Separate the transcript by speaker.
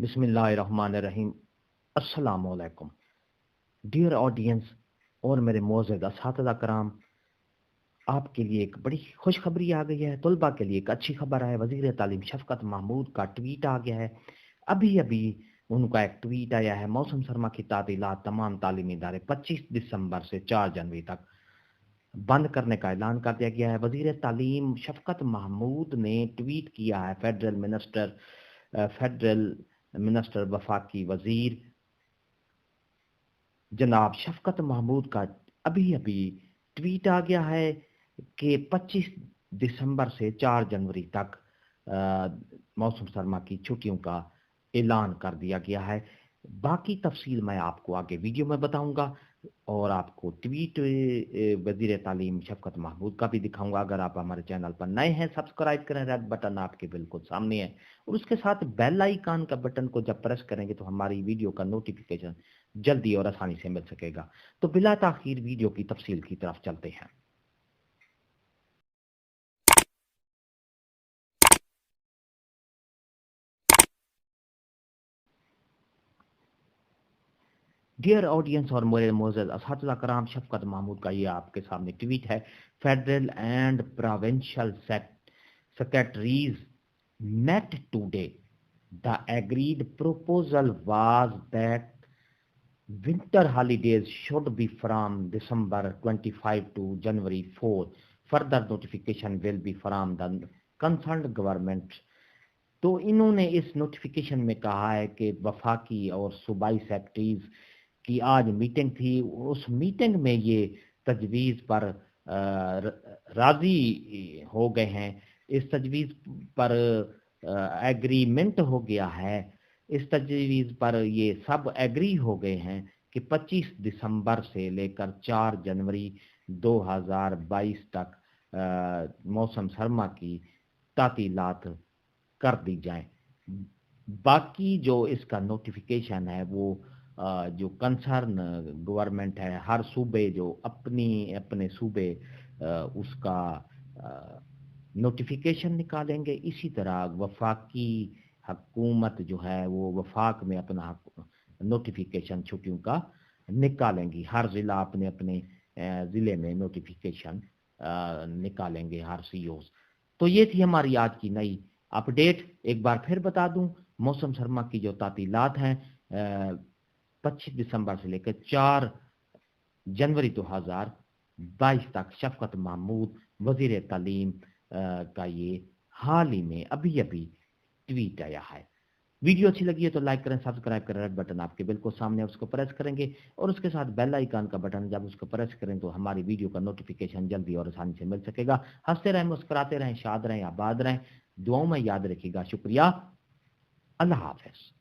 Speaker 1: बिस्मिल्लाहिर्रहमानिर्रहीम। अस्सलाम वालेकुम डियर ऑडियंस और मेरे मोअज़्ज़ज़ असातिज़ा कराम, आपके लिए एक बड़ी खुशखबरी आ गई है। तलबा के लिए एक अच्छी खबर है। वज़ीर तालीम शफ़क़त महमूद का ट्वीट आ गया है। अभी अभी उनका एक ट्वीट आया है। मौसम सरमा की तातीलात तमाम तालीमी इदारे 25 दिसंबर से 4 जनवरी तक बंद करने का ऐलान कर दिया गया है। वज़ीर तालीम शफ़क़त महमूद ने ट्वीट किया है। फेडरल मिनिस्टर वफाकी वज़ीर जनाब शफ़क़त महमूद का अभी अभी ट्वीट आ गया है कि 25 दिसंबर से 4 जनवरी तक मौसम सरमा की छुट्टियों का ऐलान कर दिया गया है। बाकी तफसील मैं आपको आगे वीडियो में बताऊंगा और आपको ट्वीट वज़ीर तालीम शफ़क़त महमूद का भी दिखाऊंगा। अगर आप हमारे चैनल पर नए हैं सब्सक्राइब करें, रेड बटन आपके बिल्कुल सामने है और उसके साथ बेल आइकन का बटन को जब प्रेस करेंगे तो हमारी वीडियो का नोटिफिकेशन जल्दी और आसानी से मिल सकेगा। तो बिला ताखीर वीडियो की तफसील की तरफ चलते हैं। डियर ऑडियंस और मेरे मोअज़्ज़ज़ असातिज़ा कराम, शफ़क़त महमूद का ये आपके सामने ट्वीट है। Federal and provincial secretaries met today. The agreed proposal was that winter holidays should be from December 25 to January 4. Further notification will be from the concerned government. तो इन्होंने इस नोटिफिकेशन में कहा है कि वफाकी और सूबाई सेक्रेटरीज की आज मीटिंग थी। उस मीटिंग में ये तजवीज़ पर राज़ी हो गए हैं। इस तजवीज़ पर एग्रीमेंट हो गया है। इस तजवीज़ पर ये सब एग्री हो गए हैं कि 25 दिसंबर से लेकर 4 जनवरी 2022 तक मौसम सरमा की तातीलात कर दी जाए। बाकी जो इसका नोटिफिकेशन है वो जो कंसर्न गवर्नमेंट है, हर सूबे जो अपनी अपने सूबे उसका नोटिफिकेशन निकालेंगे। इसी तरह वफाकी हुकूमत जो है वो वफाक में अपना नोटिफिकेशन छुट्टियों का निकालेंगी। हर ज़िला अपने अपने ज़िले में नोटिफिकेशन निकालेंगे हर सीओस। तो ये थी हमारी आज की नई अपडेट। एक बार फिर बता दूं, मौसम सरमा की जो तातीलात हैं 25 दिसंबर से लेकर 4 जनवरी 2022 तक शफ़क़त महमूद वज़ीर तालीम का ये हाल ही में अभी अभी ट्वीट आया है। वीडियो अच्छी लगी है तो लाइक करें, सब्सक्राइब करें, रेड बटन आपके बिल्कुल सामने उसको प्रेस करेंगे और उसके साथ बेल आइकन का बटन जब उसको प्रेस करें तो हमारी वीडियो का नोटिफिकेशन जल्दी और आसानी से मिल सकेगा। हंसते रहें, मुस्कुराते रहें, शाद रहें, आबाद रहें, दुआओं में याद रखिएगा। शुक्रिया। अल्लाह हाफ़िज़।